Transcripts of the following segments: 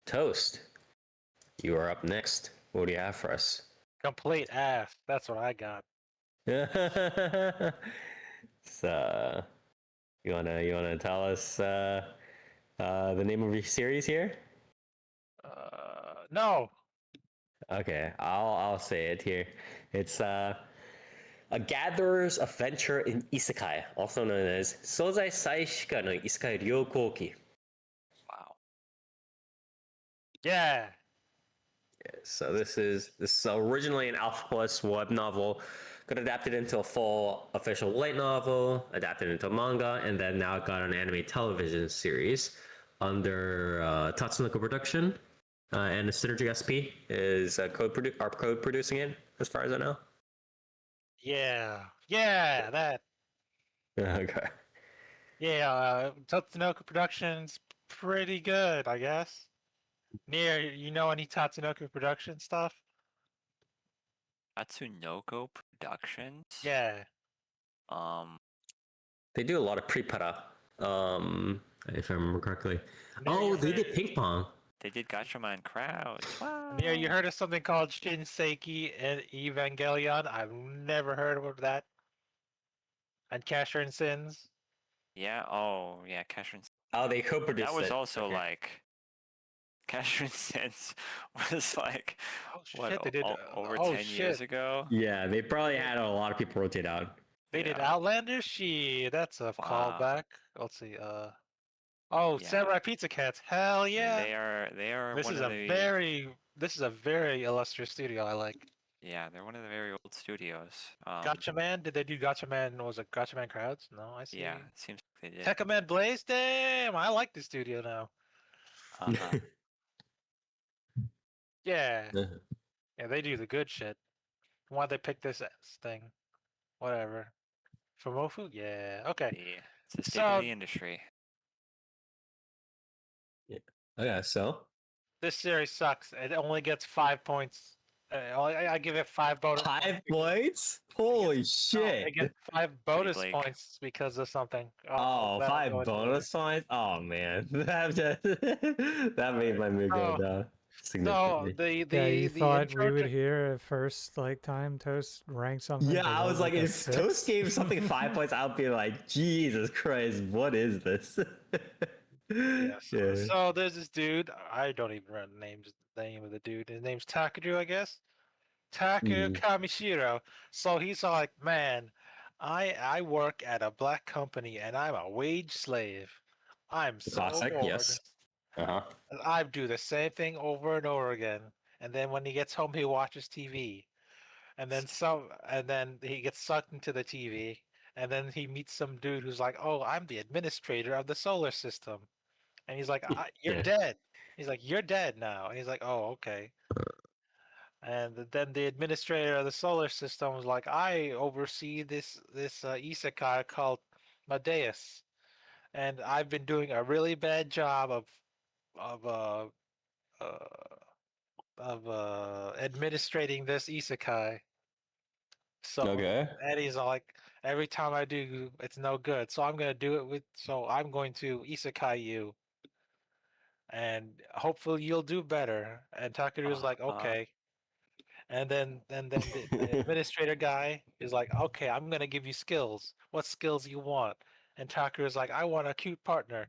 Toast, you are up next. What do you have for us? Complete ass. That's what I got. So, you wanna tell us the name of your series here? No. Okay, I'll say it here. It's a gatherer's adventure in Isekai, also known as Sozai Saishuka no Isekai Ryokouki. Wow. Yeah. So this is originally an Alpha Plus web novel, got adapted into a full official light novel, adapted into a manga, and then now got an anime television series under Tatsunoko Production. And the Synergy SP is are code producing it, as far as I know. Yeah. Yeah. That. Okay. Yeah. Tatsunoko Productions pretty good, I guess. Near, you know any Tatsunoko Production stuff? Tatsunoko Productions. Yeah. They do a lot of pre-para, if I remember correctly. Near, you They heard, did ping pong. They did Gatchaman Crowds. Wow. Near, you heard of something called Shinseki and Evangelion? I've never heard of that. And Casher and Sins. Yeah. Oh, yeah. Casherin. Oh, they co-produced That was it. also Okay. like Casherin Sense was like Oh what shit, they did. over Oh 10 years shit, ago. Yeah, they probably had a lot of people rotate out. they did Yeah. Outlander. Shit, that's a Wow. callback. Let's see. Oh, Yeah. Samurai Pizza Cats. Hell Yeah, yeah. they are This one is of a the very illustrious studio. I like. yeah, they're one of the very old studios. Gotcha Man. Did they do Gotcha Man? Was it Gotcha Man Crowds? No, I see. Yeah, it seems like they did. Tekka Man Blaze. Damn, I like this studio now. Uh-huh. Yeah, yeah, they do the good shit. Why'd they pick this thing? Whatever. Fumofu? Yeah. Okay. It's the state of So the industry. Yeah. Okay, so this series sucks. It only gets 5 points. I give it 5 bonus. 5 points? Holy No, shit! it gets 5 Pretty bonus bleak. points because of something. Oh, That'll go five into later. bonus points? Oh man, that made my mood go So, down so significantly. Yeah, you the thought intro we would to hear at first time Toast rank something Yeah, I below was like, a if Toast 6? gave something 5 points, I'd be like, Jesus Christ, what is this? yeah, Yeah. so there's this dude. I don't even remember the name of the dude. His name's Takeru, I guess. Takeru Mhm. Kamishiro. So he's like, man, I work at a black company and I'm a wage slave. I'm so Classic, bored. yes. Uh-huh. I do the same thing over and over again. And then when he gets home, he watches TV. And then he gets sucked into the TV. And then he meets some dude who's like, "Oh, I'm the administrator of the solar system." And he's like, "You're Yeah. dead." He's like, "You're dead now." And he's like, "Oh, okay." And then the administrator of the solar system was like, "I oversee this isekai called Madeus, and I've been doing a really bad job of uh, administrating this isekai." So Okay. Eddie's like, every time I do, it's no good. So I'm gonna do it with. So I'm going to isekai you, and hopefully you'll do better. And Takeru's like, Uh-huh. okay. And then the administrator guy is like, okay, I'm gonna give you skills. What skills you want? And Takeru's like, I want a cute partner.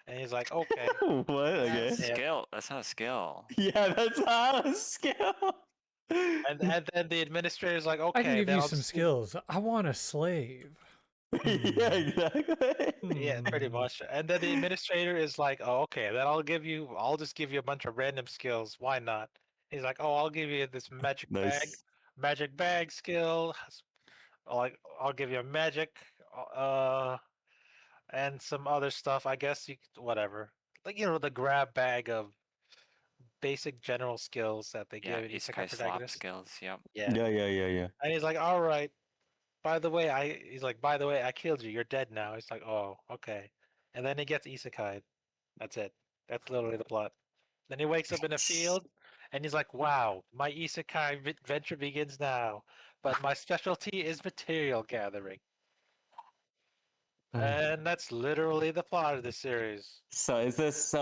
And he's like, okay, What? Okay. that's it. Skill. That's not a skill. Yeah, that's not a skill. And then the administrator's like, I can okay, give then you I'll some just skills. I want a slave. Yeah, exactly. yeah, pretty much. And then the administrator is like, "Oh, okay, then I'll just give you a bunch of random skills. Why not?" He's like, "Oh, I'll give you this Nice. magic bag skill. Like, I'll give you a magic, uh, and some other stuff. I guess whatever. Like, the grab bag of basic general skills that they Yeah, give isekai isekai slop protagonists. skills. Yep. Yeah. Yeah. And he's like, "All right. By the way, I killed you. You're dead now." He's like, "Oh, okay." And then he gets isekai. That's it. That's literally the plot. Then he wakes up in a field, and he's like, "Wow, my isekai adventure begins now. But my specialty is material gathering." And that's literally the plot of the series. So is this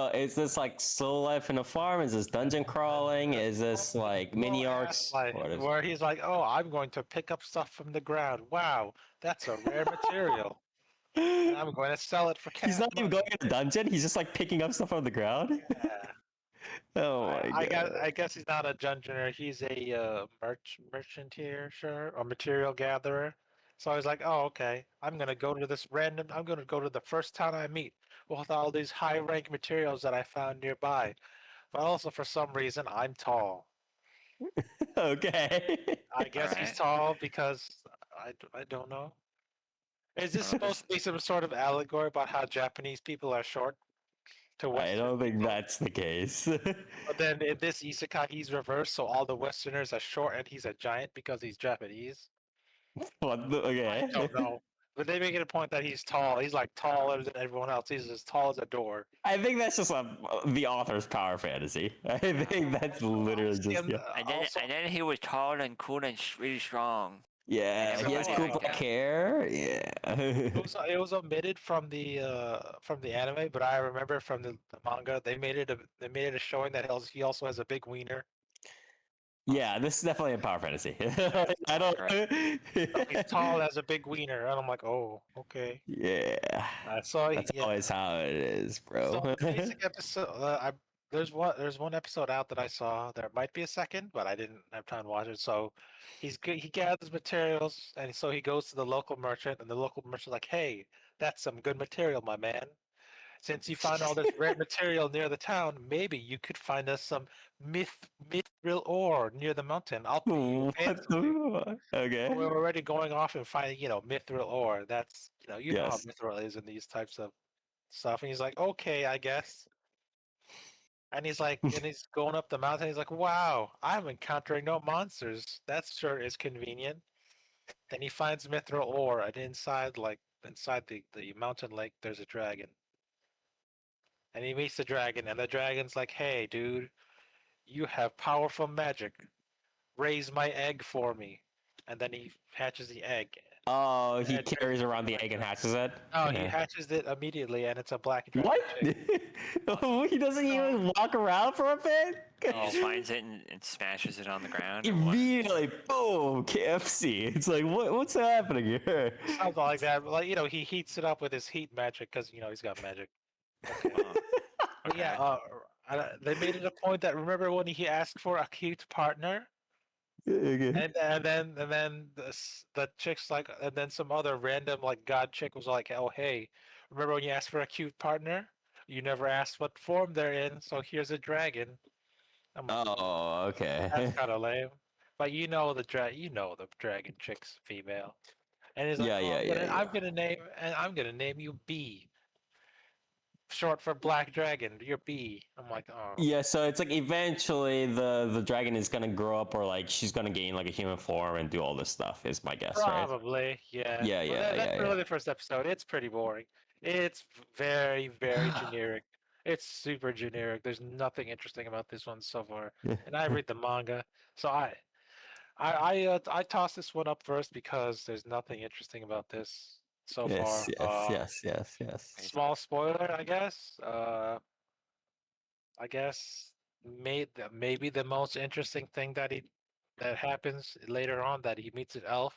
like slow life in a farm? Is this dungeon crawling? Is this like mini Full ass arcs? life, What is where he's like, "Oh, I'm going to pick up stuff from the ground. Wow, that's a rare material, and I'm going to sell it for He's cash not even money." going in a dungeon. He's just like picking up stuff on the ground. Yeah. Oh my god. I guess he's not a dungeoner. He's a merchanteer, sure, or material gatherer. So I was like, oh, okay. I'm gonna go to this random. I'm gonna go to the first town I meet with all these high rank materials that I found nearby. But also for some reason, I'm tall. Okay. I guess he's Alright. tall because I don't know. Is this I don't know, supposed to be some sort of allegory about how Japanese people are short to I Western don't think people? that's the case. But then in this isekai, he's reversed, so all the Westerners are short and he's a giant because he's Japanese. What the, I okay. don't know. But they make it a point that he's tall. He's like taller than everyone else. He's as tall as a door. I think that's just the author's power fantasy. I think that's literally Honestly, just, yeah. also, And then he was tall and cool and really strong. Yeah, he has everybody cool liked black him. hair. Yeah. it was omitted from the anime, but I remember from the manga they made it a showing that he also has a big wiener. Yeah, this is definitely a power fantasy. I don't. He's tall as a big wiener, and I'm like, oh, okay. Yeah, So that's yeah. always how it is, bro. So basic episode. There's one episode out that I saw. There might be a second, but I didn't have time to watch it. So he gathers materials, and so he goes to the local merchant, and the local merchant's like, "Hey, that's some good material, my man. Since you found all this rare material near the town, maybe you could find us some mithril ore near the mountain. I'll pay you What handsomely." the? Okay. We're already going off and finding, mithril ore. That's you know how Yes. mithril is in these types of stuff. And he's like, "Okay, I guess." And he's going up the mountain. He's like, "Wow, I'm encountering no monsters. That sure is convenient." Then he finds mithril ore, and inside the mountain lake, there's a dragon. And he meets the dragon, and the dragon's like, "Hey, dude, you have powerful magic. Raise my egg for me." And then he hatches the egg. Oh, he And carries around the egg and hatches it. no, he Yeah. hatches it immediately, and it's a black dragon What? chick. Oh, he doesn't even walk around for a bit. He just finds it and smashes it on the ground. Or what? Immediately, boom, KFC. It's like, what's happening here? Something like that. But he heats it up with his heat magic because he's got magic. Okay. Oh, But okay. yeah, they made it a point that remember when he asked for a cute partner, Okay. and then the chick's like, and then some other random like god chick was like, "Oh hey, remember when you asked for a cute partner? You never asked what form they're in, so here's a dragon." I'm like, Oh, okay. that's kind of lame. But you know the dragon chick's female, and he's like, Yeah, "Oh, yeah, yeah, yeah. I'm gonna name you B, short for Black Dragon. You're B." I'm like, "Oh." Yeah, so it's like eventually the dragon is gonna grow up, or like she's gonna gain like a human form and do all this stuff. Is my guess, right? Probably, yeah. Yeah, But yeah, that's yeah, really the first episode. It's pretty boring. It's very, very generic. It's super generic. There's nothing interesting about this one so far. yeah. And I read the manga, so I tossed this one up first because there's nothing interesting about this so Yes, far. yes, yes, yes, yes. Small spoiler, I guess. I guess maybe the most interesting thing that happens later on that he meets an elf.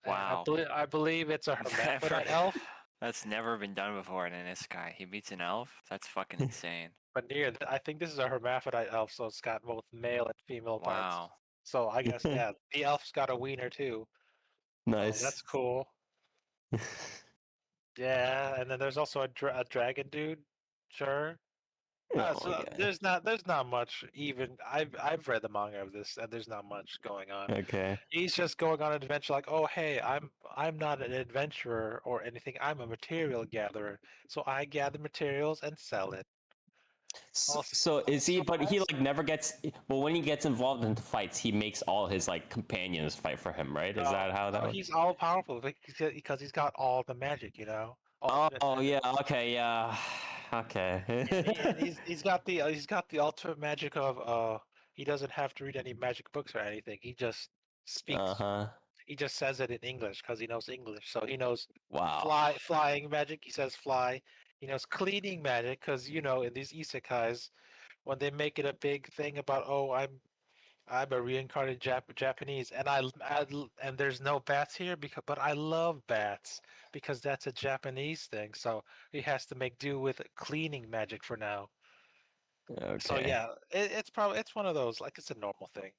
And Wow. I believe it's a Never, hermaphrodite elf, that's never been done before in an Isekai. He meets an elf? That's fucking insane. but I think this is a hermaphrodite elf, so it's got both male and female parts. Wow. So I guess yeah, the elf's got a wiener too. So Nice. that's cool. Yeah, and then there's also a dragon dude. Sure. Oh, So yeah. there's not much even I've read the manga of this and there's not much going on. Okay. He's just going on an adventure like, "Oh hey, I'm not an adventurer or anything. I'm a material gatherer. So I gather materials and sell it." So is he? But he Also, like never gets. Well, when he gets involved into fights, he makes all his like companions fight for him, right? Is that how that no, works? he's all powerful because he's got all the magic, ultimate Oh magic. yeah. Okay. Yeah. Okay. And he's got the ultimate magic of he doesn't have to read any magic books or anything. He just Uh speaks huh. he just says it in English because he knows English. So he knows Wow. flying magic. He says fly. He knows cleaning magic because in these isekais, when they make it a big thing about, oh, I'm a reincarnated Japanese, and and there's no bats here but I love bats because that's a Japanese thing. So he has to make do with cleaning magic for now. So Okay. yeah, it's one of those, like, it's a normal thing.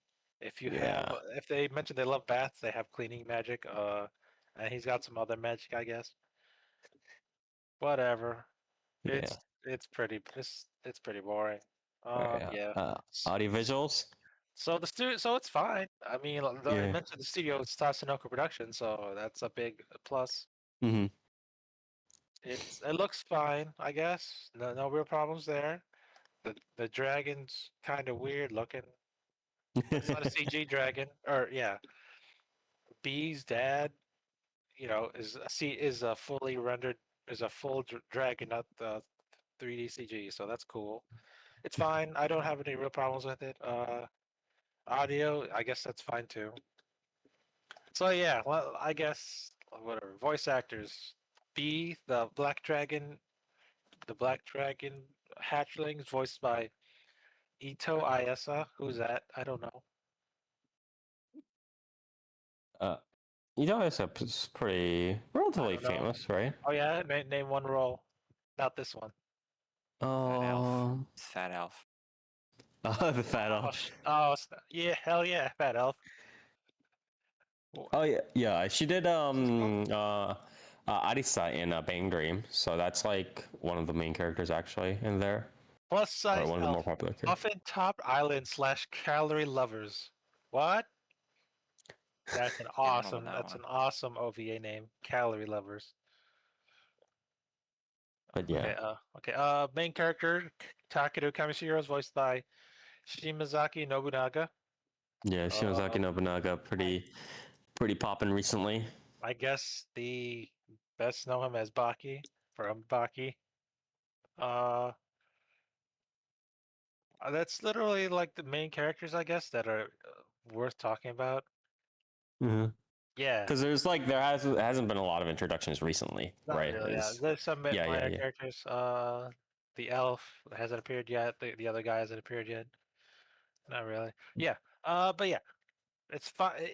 Yeah. If they mention they love bats, they have cleaning magic. And he's got some other magic, I guess. Whatever. Yeah. It's pretty boring. Okay. Yeah. Audio visuals. So it's fine. I mean, I Yeah. mentioned the studio, it's Tatsunoko Production, so that's a big plus. Mm-hmm. It looks fine, I guess. No real problems there. The dragon's kind of weird looking. It's not a CG dragon, or yeah. B's dad, is a fully rendered, is a full dragon, not the 3D CG. So that's cool. It's fine. I don't have any real problems with it. Audio, I guess that's fine too. So yeah, well, I guess whatever. Voice actors. B, the Black Dragon hatchling is voiced by Ito Ayasa. Who's that? I don't know. uh, is pretty I relatively don't know. famous, right? Oh yeah, name one role. Not this one. Fat elf. Um. It's fat elf. The fat Oh, elf. yeah, hell yeah, Fat Elf. Oh yeah, yeah. She did This is cool. Arisa in Bang Dream, so that's like one of the main characters actually in there, Plus or size one of the more elf. popular characters. Muffin top island / calorie lovers. What? Yeah, I don't know about that That's one. an awesome OVA name. Calorie lovers. But yeah, Okay. Main character Takeru Kamishiro is voiced by Shimazaki Nobunaga. yeah. Shimazaki Um, Nobunaga, pretty poppin' recently. I guess the best know him as Baki from Baki. Uh, that's literally like the main characters, I guess, that are worth talking about. Yeah, Because there hasn't been a lot of introductions recently, not right? really. Yeah, there's some Yeah, yeah, minor yeah. characters. The elf hasn't appeared yet. The other guy hasn't appeared yet. Not really. Yeah. But yeah, it's fine.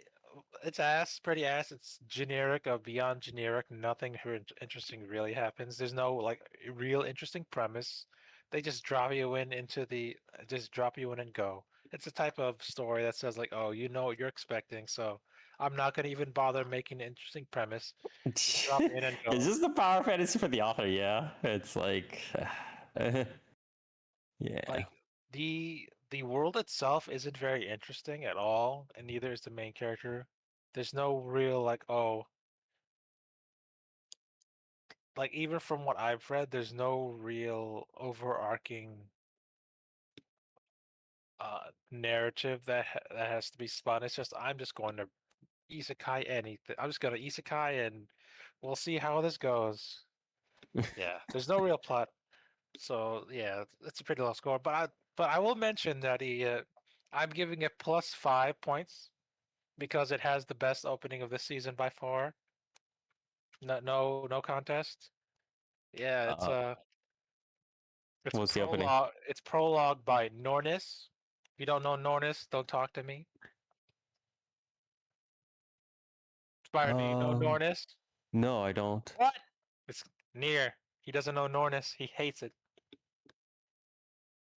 It's pretty ass. It's generic of beyond generic. Nothing interesting really happens. There's no like real interesting premise. They just drop you in just drop you in and go. It's a type of story that says like, oh, you know what you're expecting, so I'm not gonna even bother making an interesting premise. Just drop me in and Is go. this the power fantasy for the author? Yeah, it's like, yeah. Like the world itself isn't very interesting at all, and neither is the main character. There's no real like, oh, like even from what I've read, there's no real overarching narrative that has to be spun. It's just I'm just going to isekai anything. I'm just going to isekai and we'll see how this goes. Yeah, there's no real plot, so yeah, it's a pretty low score. But I will mention that I'm giving it plus 5 points because it has the best opening of the season by far. No contest. Yeah, Uh, it's what's the opening? prologue. It's prologue by Nornis. If you don't know Nornis, don't talk to me. Byron, do you know Um, Nornis? no, I don't. What? It's near. He doesn't know Nornis. He hates it.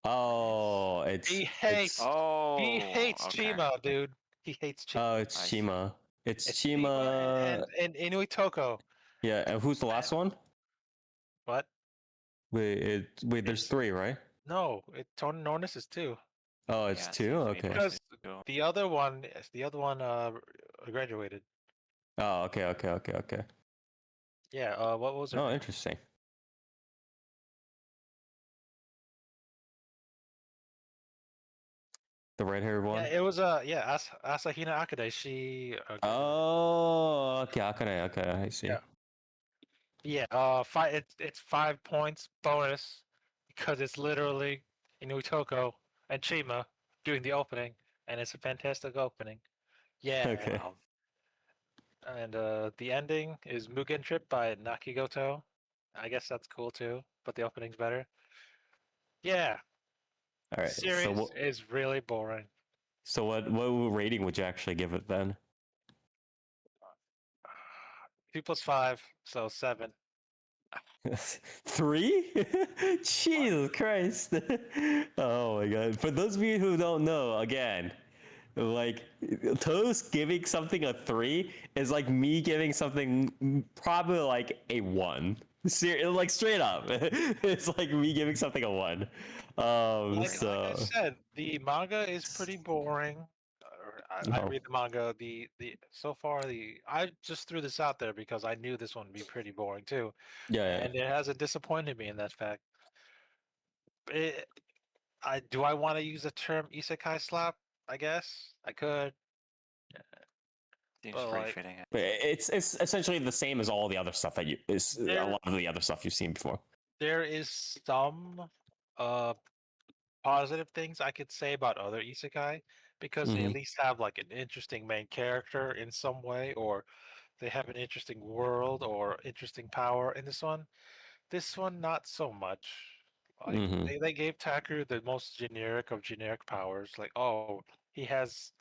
Oh, He it's hates. He Oh, hates okay. Chima, dude. He hates Chima. oh, it's I see. Shima. It's It's Chima Shima. and Inui Toko. Yeah, and who's the last one? What? Wait, there's It's three, right? no. Nornis is two. Oh, it's Yeah, two. seems to me Okay. this Because is cool. the other one graduated. Oh, okay, okay, okay, okay. Yeah. What was her Oh, name? interesting. The red-haired Yeah, one. it was Asahina Akade. She Oh, okay, okay, okay. I see. yeah. Yeah, five. It's 5 points bonus because it's literally Inui and Chima doing the opening, and it's a fantastic opening. Yeah, Okay. Wow. And the ending is Mugen Trip by Nakigoto. I guess that's cool too, but the opening's better. Yeah, All the right. So series is really boring. what rating would you actually give it then? 2 plus 5, so 7. 3? Jesus Christ. Oh my god. For those of you who don't know, again, like Toast giving something a 3 is like me giving something probably like a 1. Like straight up. It's like me giving something a 1. Like I said, the manga is pretty boring. I Oh, read the manga. The so far I just threw this out there because I knew this one would be pretty boring too, yeah, and it hasn't disappointed me in that fact. It, do I want to use the term isekai slap? I guess I could, Seems but pretty like fitting. but it's essentially the same as all the other stuff that you is a there lot of the other stuff you've seen before. there is some uh positive things I could say about other isekai because they at Hmm. least have like an interesting main character in some way, or they have an interesting world or interesting power in this one. This one, not so much. Like Hmm. they gave Taku the most generic of generic powers. Like, oh, he has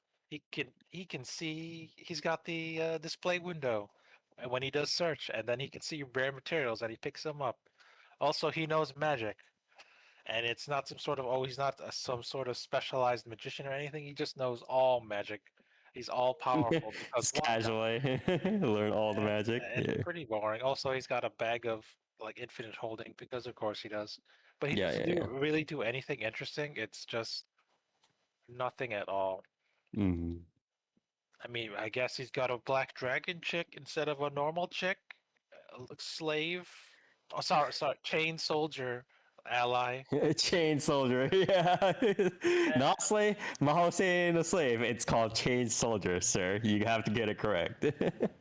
he can see he's got the display window, and when he does search, and then he can see rare materials and he picks them up. Also, he knows magic, and it's not some sort of oh he's not some sort of specialized magician or anything. He just knows all magic. He's all powerful because Just one guy. casually learn all the And magic. it's Yeah, pretty boring. Also, he's got a bag of like infinite holding because of course he does. But he yeah, doesn't yeah, do yeah. really do anything interesting. It's just nothing at all. Hmm. I mean, I guess he's got a black dragon chick instead of a normal chick, slave. Oh, sorry, chain soldier ally. Chain soldier, yeah. And Not slave, Mahose the slave. It's called chain soldier, sir. You have to get it correct.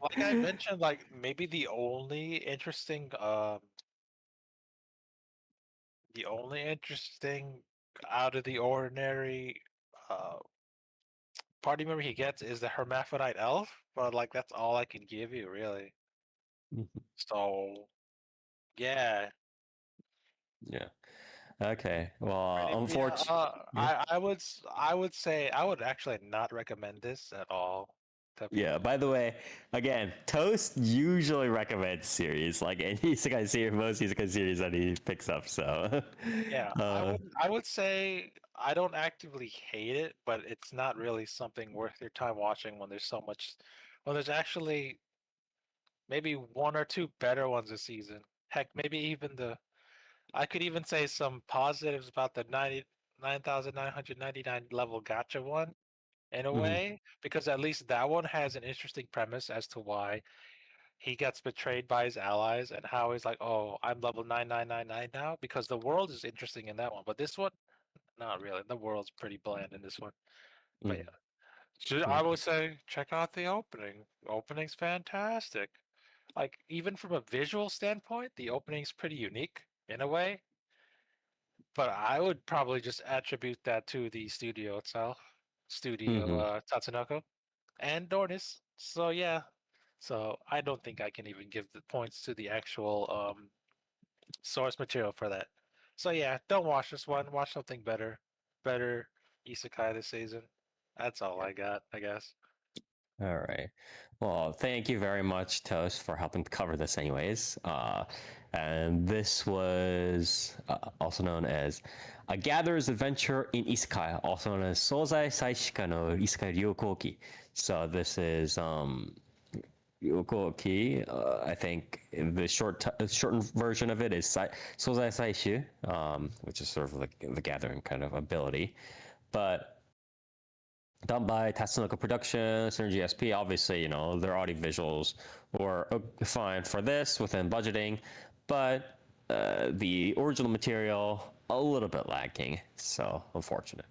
like I mentioned, like maybe the only interesting out of the ordinary uh party member he gets is the hermaphrodite elf, but like that's all I can give you really. Mhm. So yeah, Yeah. Okay. Well, yeah. unfortunately, yeah. I would say I would actually not recommend this at all to Yeah. people. By the way, again, Toast usually recommends series like any isekai series, most isekai series that he picks up. So, Yeah, uh, I would say I don't actively hate it, but it's not really something worth your time watching when there's so much when there's actually maybe one or two better ones this season. Heck, maybe even the I could even say some positives about the 99,999 level gotcha one in a mhm, way, because at least that one has an interesting premise as to why he gets betrayed by his allies and how he's like, oh, I'm level 9999 now, because the world is interesting in that one. But this one, not really. The world's pretty bland in this one. But mhm, yeah, I would say check out the opening. The opening's fantastic. Like, even from a visual standpoint, the opening's pretty unique in a way. But I would probably just attribute that to the studio itself, Studio mhm. Tatsunoko and Dornis. So yeah, so I don't think I can even give the points to the actual source material for that. So yeah, don't watch this one. Watch something better isekai this season. That's all I got, I guess. All right. Well, thank you very much, Toast, for helping to cover this, anyways. And this was also known as A Gatherer's Adventure in Isekai, also known as Sozai Saishuka no Isekai Ryokouki. So this is Ryokouki. I think the shortened version of it is Sozai Saishu, which is sort of like the gathering kind of ability. But done by Tatsunoko Production, Synergy SP. Obviously, their audio visuals were fine for this within budgeting, but the original material a little bit lacking. So unfortunate.